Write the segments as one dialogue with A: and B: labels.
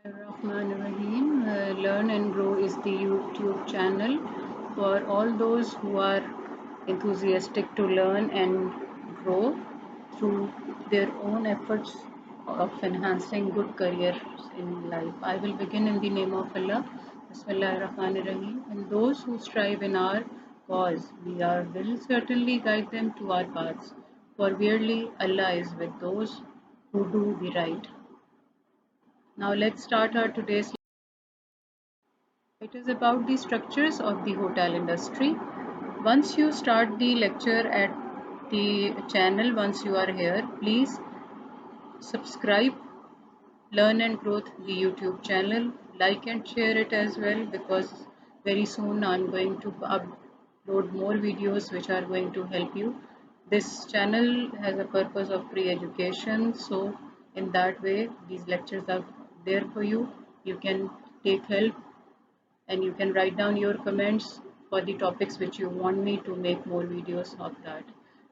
A: Rahim. Learn and Grow is the YouTube channel for all those who are enthusiastic to learn and grow through their own efforts of enhancing good careers in life. I will begin in the name of Allah. Bismillahirrahmanirrahim. And those who strive in our cause, will certainly guide them to our paths. For verily Allah is with those who do the right. Now let's start our today's. It is about the structures of the hotel industry. Once you start the lecture at the channel, once you are here, please subscribe, Learn and Growth, the YouTube channel. Like and share it as well because very soon I'm going to upload more videos which are going to help you. This channel has a purpose of free education, so in that way, these lectures are there for you. You can take help and you can write down your comments for the topics which you want me to make more videos of that.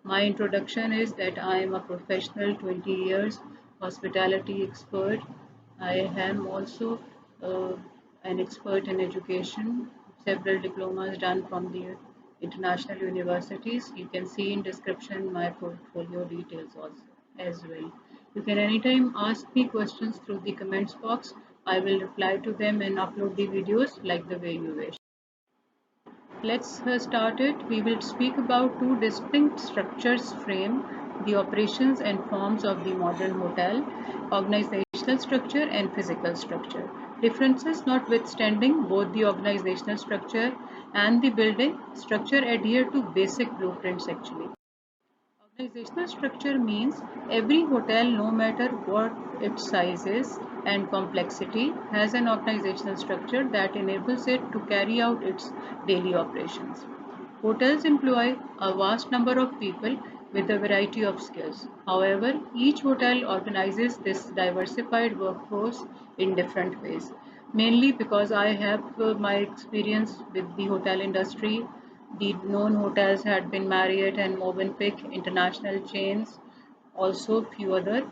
A: My introduction is that I am a professional 20 years hospitality expert. I am also uh, an expert in education, several diplomas done from the international universities. You can see in description my portfolio details also as well. You can anytime ask me questions through the comments box. I will reply to them and upload the videos like the way you wish. Let's start it. We will speak about two distinct structures frame the operations and forms of the modern hotel, organizational structure and physical structure. Differences notwithstanding, both the organizational structure and the building structure adhere to basic blueprints actually. Organizational structure means every hotel, no matter what its size is and complexity, has an organizational structure that enables it to carry out its daily operations. Hotels employ a vast number of people with a variety of skills. However, each hotel organizes this diversified workforce in different ways. Mainly because I have my experience with the hotel industry. The known hotels had been Marriott and Movenpick international chains, also few other.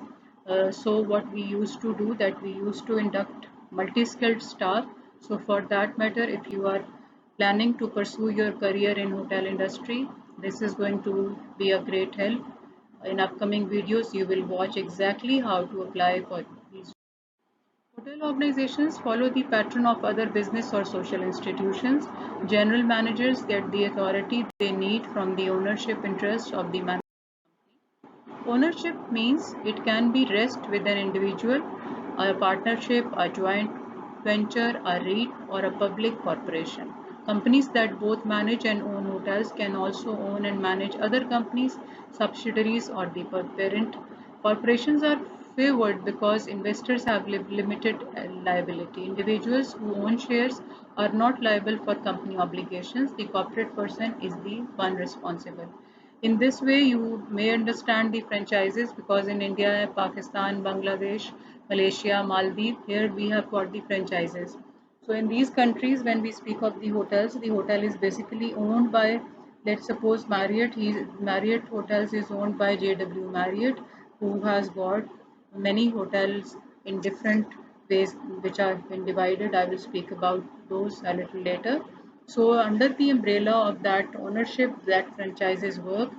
A: So what we used to do that we used to induct multi-skilled staff. So for that matter, if you are planning to pursue your career in hotel industry, this is going to be a great help. In upcoming videos, you will watch exactly how to apply for these. Hotel organizations follow the pattern of other business or social institutions. General managers get the authority they need from the ownership interest of the manager. Ownership means it can be rest with an individual, a partnership, a joint venture, a REIT, or a public corporation. Companies that both manage and own hotels can also own and manage other companies, subsidiaries, or the parent. Corporations are favored because investors have limited liability. Individuals who own shares are not liable for company obligations. The corporate person is the one responsible. In this way, you may understand the franchises because in India, Pakistan, Bangladesh, Malaysia, Maldives, here we have got the franchises. So in these countries, when we speak of the hotel is basically owned by, let's suppose Marriott. Marriott Hotels is owned by JW Marriott, who has got many hotels in different ways, which are been divided. I will speak about those a little later. So under the umbrella of that ownership, that franchises work,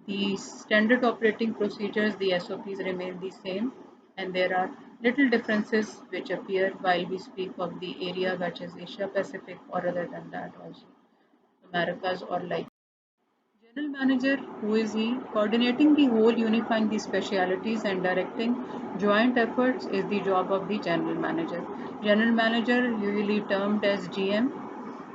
A: the standard operating procedures, the SOPs remain the same, and there are little differences which appear while we speak of the area which is Asia Pacific or other than that also Americas or like. General manager, who is he? Coordinating the whole, unifying the specialities and directing joint efforts is the job of the general manager. General manager, usually termed as GM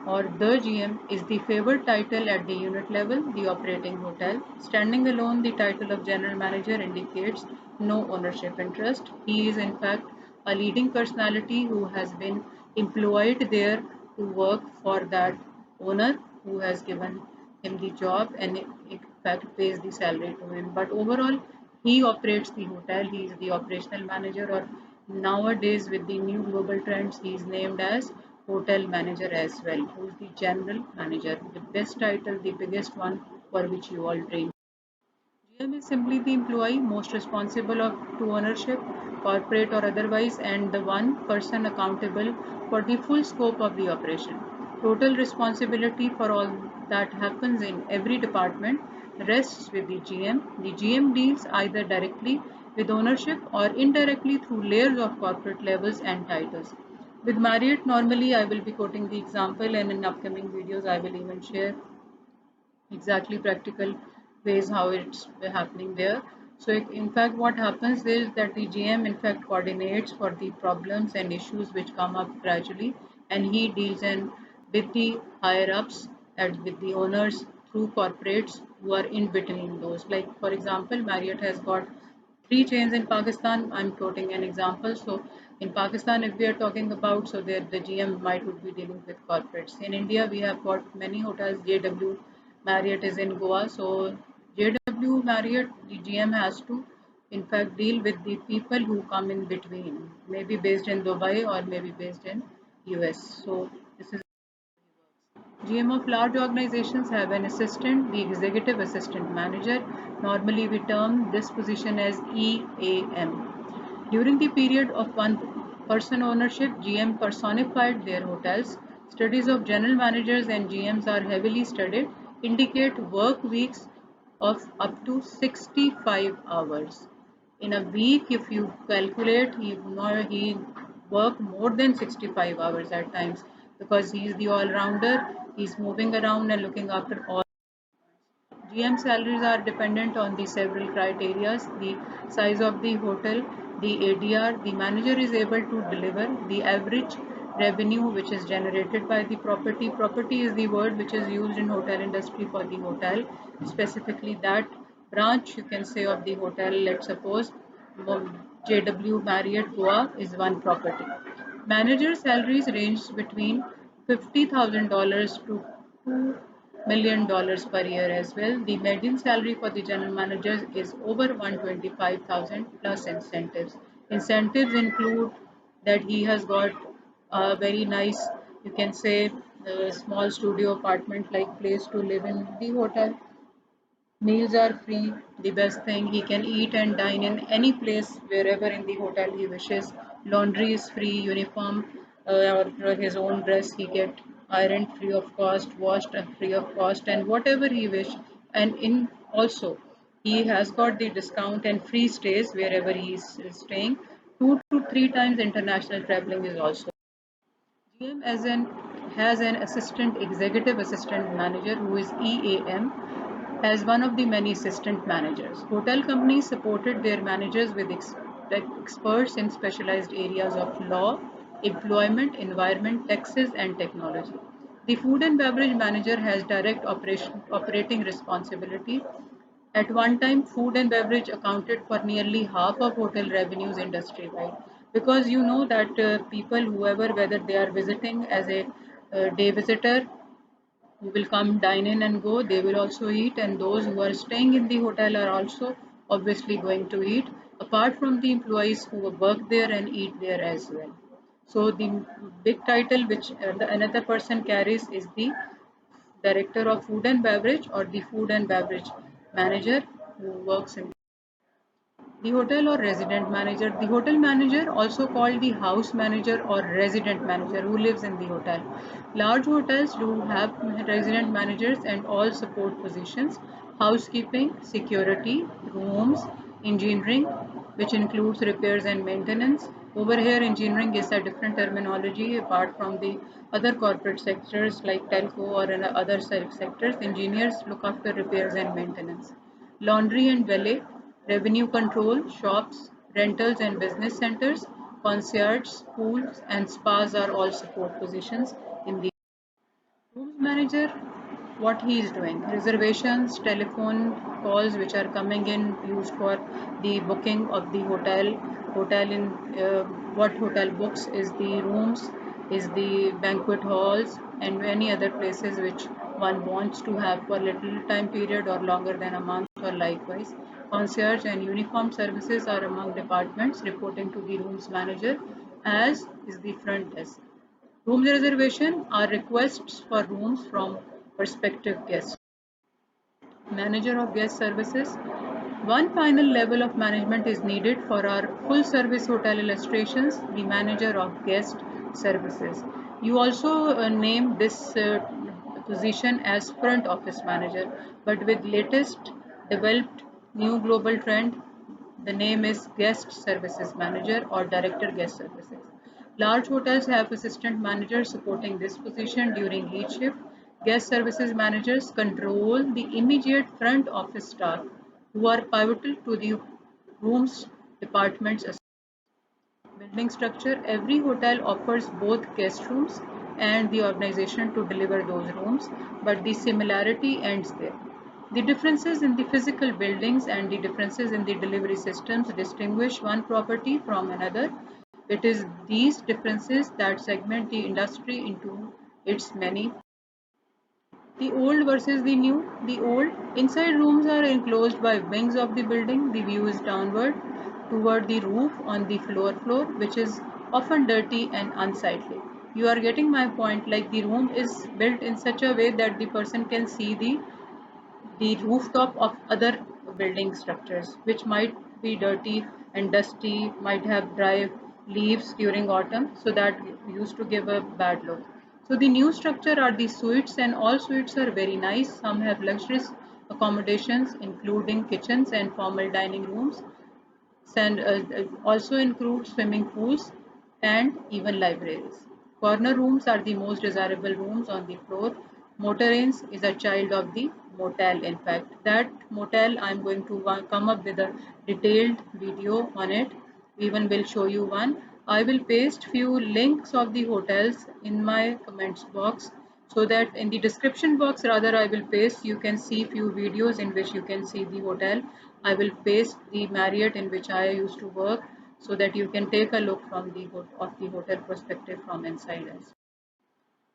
A: or the GM, is the favored title at the unit level, the operating hotel. Standing alone, the title of general manager indicates no ownership interest. He is in fact a leading personality who has been employed there to work for that owner who has given him the job and in fact pays the salary to him. But overall, he operates the hotel. He is the operational manager, or nowadays with the new global trends, he is named as hotel manager as well, who is the general manager, the best title, the biggest one for which you all dream. GM is simply the employee most responsible to ownership, corporate or otherwise, and the one person accountable for the full scope of the operation. Total responsibility for all that happens in every department rests with the GM. The GM deals either directly with ownership or indirectly through layers of corporate levels and titles. With Marriott, normally I will be quoting the example, and in upcoming videos I will even share exactly practical ways how it's happening there. So in fact what happens is that the GM in fact coordinates for the problems and issues which come up gradually, and he deals in with the higher ups and with the owners through corporates who are in between those. Like for example, Marriott has got three chains in Pakistan. I'm quoting an example. So in Pakistan, if we are talking about, so there the GM might would be dealing with corporates. In India, we have got many hotels. JW Marriott is in Goa. So JW Marriott, the GM has to, in fact, deal with the people who come in between, maybe based in Dubai or maybe based in US. So this is GM of large organizations have an assistant, the executive assistant manager. Normally, we term this position as EAM. During the period of one person ownership, GM personified their hotels. Studies of general managers and GMs are heavily studied, indicate work weeks of up to 65 hours. In a week, if you calculate, he work more than 65 hours at times, because he is the all-rounder. He's moving around and looking after all. GM salaries are dependent on the several criteria: the size of the hotel, the ADR, the manager is able to deliver, the average revenue which is generated by the property. Property is the word which is used in hotel industry for the hotel, specifically that branch you can say of the hotel. Let's suppose JW Marriott Goa is one property. Manager salaries range between $50,000 to $2 million per year as well. The median salary for the general managers is over 125,000 plus incentives. Incentives include that he has got a very nice, you can say, small studio apartment like place to live in the hotel. Meals are free. The best thing, he can eat and dine in any place wherever in the hotel he wishes. Laundry is free. Uniform or his own dress he get ironed free of cost, washed free of cost, and whatever he wish. And in also he has got the discount and free stays wherever he is staying. 2 to 3 times international traveling is also. GM has an assistant executive assistant manager who is EAM as one of the many assistant managers. Hotel companies supported their managers with experts in specialized areas of law, employment, environment, taxes, and technology. The food and beverage manager has direct operating responsibility. At one time, food and beverage accounted for nearly half of hotel revenues industry-wide. Because you know that people, whoever, whether they are visiting as a day visitor, who will come dine in and go, they will also eat, and those who are staying in the hotel are also obviously going to eat, apart from the employees who work there and eat there as well. So the big title which another person carries is the director of food and beverage or the food and beverage manager who works in the hotel or resident manager. The hotel manager, also called the house manager or resident manager, who lives in the hotel. Large hotels do have resident managers and all support positions: housekeeping, security, rooms, engineering, which includes repairs and maintenance. Over here, engineering is a different terminology apart from the other corporate sectors like telco or in other sectors. Engineers look after repairs and maintenance. Laundry and valet, revenue control, shops, rentals and business centers, concierge, schools and spas are all support positions in the rooms manager. What he is doing: reservations, telephone calls which are coming in, used for the booking of the hotel in what hotel books is the rooms, is the banquet halls and many other places which one wants to have for little time period or longer than a month or likewise. Concierge and uniform services are among departments reporting to the rooms manager, as is the front desk. Room reservation are requests for rooms from prospective guests. Manager of guest services. One final level of management is needed for our full service hotel illustrations, the manager of guest services. You also name this position as front office manager, but with latest developed new global trend, the name is guest services manager or director guest services. Large hotels have assistant managers supporting this position during each shift. Guest services managers control the immediate front office staff who are pivotal to the rooms department's building structure. Every hotel offers both guest rooms and the organization to deliver those rooms, but the similarity ends there. The differences in the physical buildings and the differences in the delivery systems distinguish one property from another. It is these differences that segment the industry into its many. The old versus the new. The old inside rooms are enclosed by wings of the building. The view is downward toward the roof on the floor, which is often dirty and unsightly. You are getting my point. Like the room is built in such a way that the person can see the rooftop of other building structures, which might be dirty and dusty, might have dry leaves during autumn, so that used to give a bad look. So the new structure are the suites, and all suites are very nice. Some have luxurious accommodations, including kitchens and formal dining rooms, and also include swimming pools and even libraries. Corner rooms are the most desirable rooms on the floor. Motor-inns is a child of the motel. In fact, that motel I'm going to come up with a detailed video on it. Even will show you one. I will paste few links of the hotels in my comments box, so that in the description box rather I will paste, you can see few videos in which you can see the hotel. I will paste the Marriott in which I used to work, so that you can take a look from the of the hotel perspective from inside us.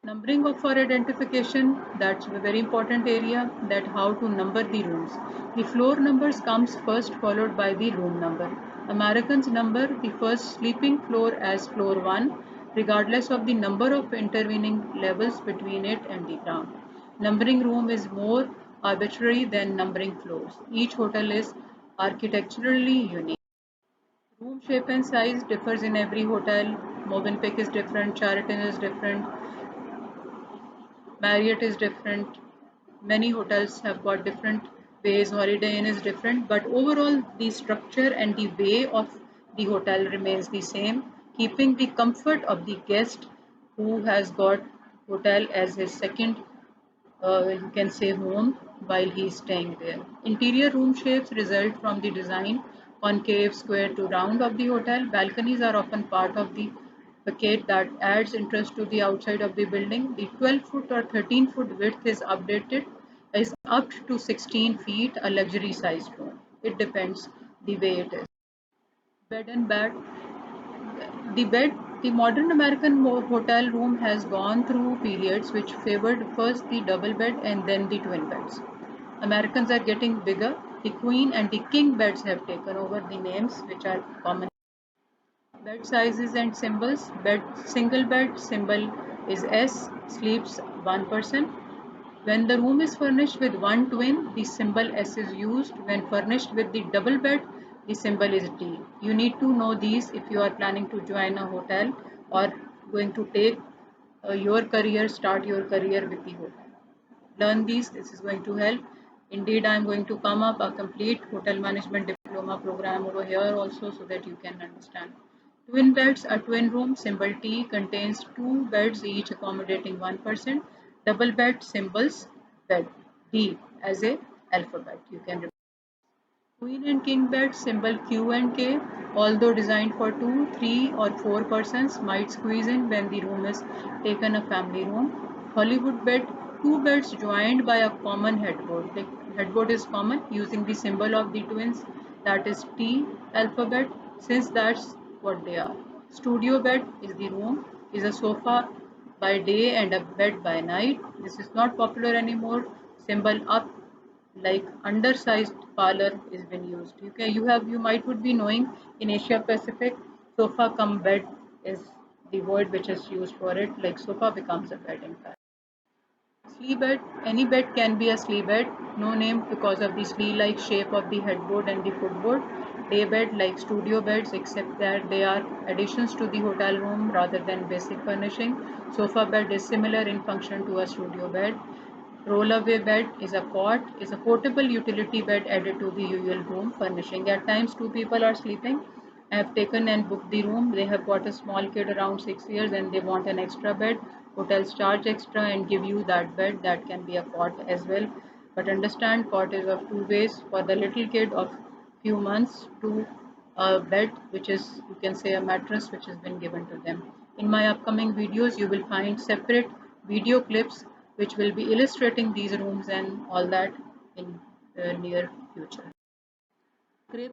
A: Numbering of for identification, that's a very important area, that how to number the rooms. The floor numbers comes first, followed by the room number. Americans number the first sleeping floor as floor 1, regardless of the number of intervening levels between it and the ground. Numbering room is more arbitrary than numbering floors. Each hotel is architecturally unique. Room shape and size differs in every hotel. Movenpick is different, Sheraton is different, Marriott is different. Many hotels have got different ways. Holiday Inn is different, but overall, the structure and the way of the hotel remains the same, keeping the comfort of the guest who has got hotel as his second, you can say, home while he is staying there. Interior room shapes result from the design, concave, square to round of the hotel. Balconies are often part of the facade that adds interest to the outside of the building. The 12-foot or 13-foot width is up to 16 feet, a luxury sized room. It depends the way it is. Bed and bath. The bed, the modern American hotel room has gone through periods which favored first the double bed and then the twin beds. Americans are getting bigger. The queen and the king beds have taken over the names which are common. Bed sizes and symbols. Bed single bed symbol is S, sleeps one person. When the room is furnished with one twin, the symbol S is used. When furnished with the double bed, the symbol is D. You need to know these if you are planning to join a hotel or going to take your career, start your career with the hotel. Learn these, this is going to help. Indeed, I am going to come up a complete hotel management diploma program over here also, so that you can understand. Twin beds, a twin room, symbol T, contains two beds each accommodating one person. Double bed symbols bed D as a alphabet. You can remember. Queen and king bed symbol Q and K, although designed for 2, 3 or 4 persons, might squeeze in when the room is taken a family room. Hollywood bed, two beds joined by a common headboard. The headboard is common using the symbol of the twins, that is T alphabet, since that's what they are. Studio bed is the room, is a sofa by day and a bed by night. This is not popular anymore. Symbol up, like undersized parlor is been used. You might would be knowing, in Asia Pacific, sofa come bed is the word which is used for it, like sofa becomes a bed in fact. Slee bed, any bed can be a slee bed, no name because of the slee-like shape of the headboard and the footboard. Day bed like studio beds except that they are additions to the hotel room rather than basic furnishing. Sofa bed is similar in function to a studio bed. Roll-away bed is a portable utility bed added to the usual room furnishing. At times, two people are sleeping. I have taken and booked the room. They have got a small kid around 6 years and they want an extra bed. Hotels charge extra and give you that bed. That can be a cot as well. But understand, cot is of two ways. For the little kid of few months to a bed, which is, you can say, a mattress which has been given to them. In my upcoming videos, you will find separate video clips which will be illustrating these rooms and all that in the near future. Crib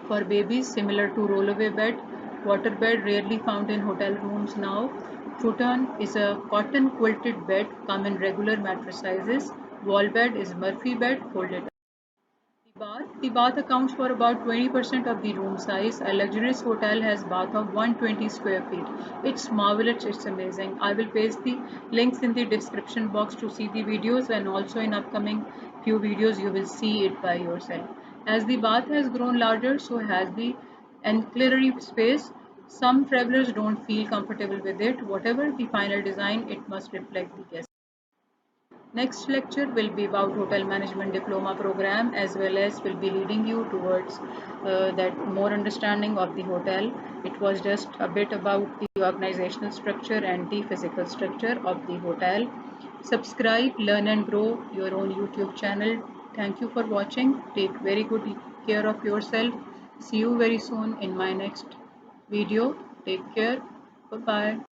A: for babies similar to rollaway bed. Water bed rarely found in hotel rooms now. Futon is a cotton quilted bed, come in regular mattress sizes. Wall bed is Murphy bed, folded. The bath accounts for about 20% of the room size. A luxurious hotel has bath of 120 square feet. It's marvelous, it's amazing. I will paste the links in the description box to see the videos, and also in upcoming few videos you will see it by yourself. As the bath has grown larger, so has the ancillary space. Some travelers don't feel comfortable with it. Whatever the final design, it must reflect the guest. Next lecture will be about hotel management diploma program, as well as will be leading you towards that more understanding of the hotel. It was just a bit about the organizational structure and the physical structure of the hotel. Subscribe, learn and grow your own YouTube channel. Thank you for watching. Take very good care of yourself. See you very soon in my next video. Take care. Bye bye.